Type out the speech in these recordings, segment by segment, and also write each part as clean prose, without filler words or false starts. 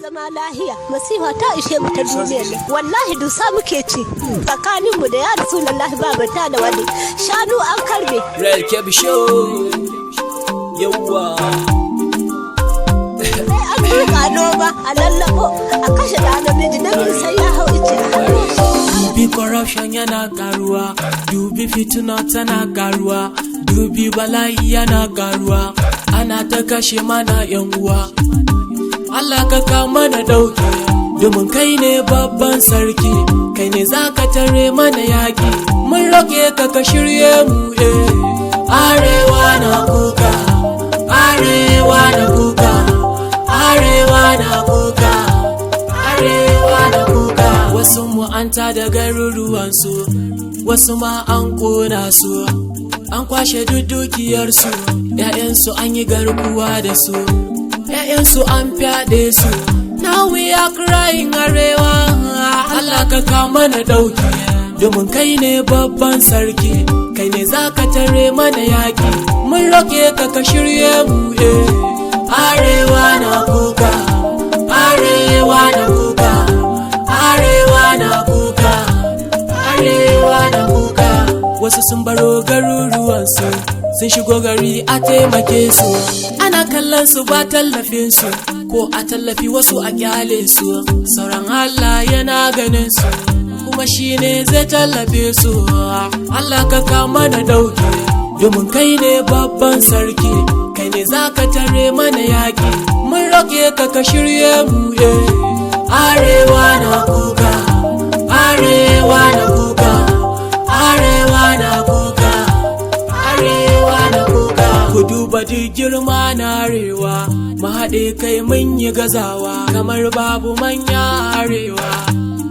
zama lahiya masifa ta ishe mu ta duniya ne wallahi dusa muke ci tsakanin mu da ya rasulullahi ba ta da wani shanu an karbe red kebi show yawa an duka noma a lallabo a kashe da namiji namiji sai ya hau ice dubi corruption yana karuwa dubi fituna tana karuwa dubi bala'i yana karuwa ana ta kashe mana yan uwa Allah ka kama na dauke domin kai ne babban sarki kai ne zaka tare mana yaki mun roke ka ka shirye mu arewa na kuka arewa na kuka arewa na kuka arewa na kuka wasu mu an ta da garuruwan su wasu ma an kona su an kwashe dukiyar su ƴaƴan su an yi garkuwa da su ƴaƴansu an fyaɗe su. Now we are crying arewa. Allah ka kama na ɗauki domin kai ne babban sarki kai ne zaka tare mana yaƙi mun roke ka ka shirye mu arewa na kuka arewa na kuka arewa na kuka arewa na kuka wasu sun baro garuruwansu sun shigo gari a taimake su ana kallon su ba tallafin su ko a tallafi wasu a kyale su sauran Allah yana ganin su kuma shine zai tallafe su Allah ka kama na dauke domin kai ne babban sarki kai ne zaka tare mana yaki mun roke ka ka shirye mu arewa na kuka arewa na kuka arewa na kuka arewa na kuka ku duba duk girma na arewa mu haɗe kai mun yi gazawa kamar babu manya arewa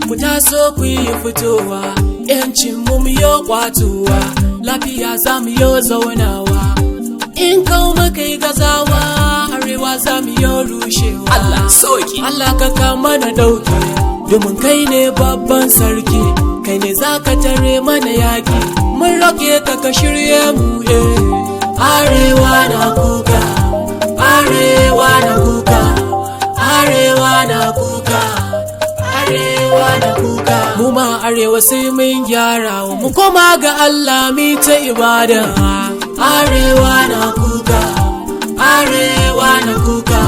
ku taso ku yi fitowa yancin mu yo kwatowa lafiya za mu yo zaunawa in kawo muka yi gazawa arewa za mu yo rushewa Allah soki Allah ka kama na dauke domin kai ne babban sarki kai ne zaka tare mana yaki mun roke ka ka shirye mu arewa na kuka arewa na kuka arewa na kuka arewa na kuka mu ma arewa sai mun gyara mu koma ga Allah mi ta ibada arewa na kuka arewa na kuka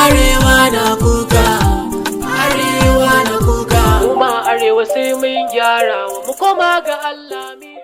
arewa na kuka arewa na kuka mu ma arewa sai mun gyara mu koma ga Allah mi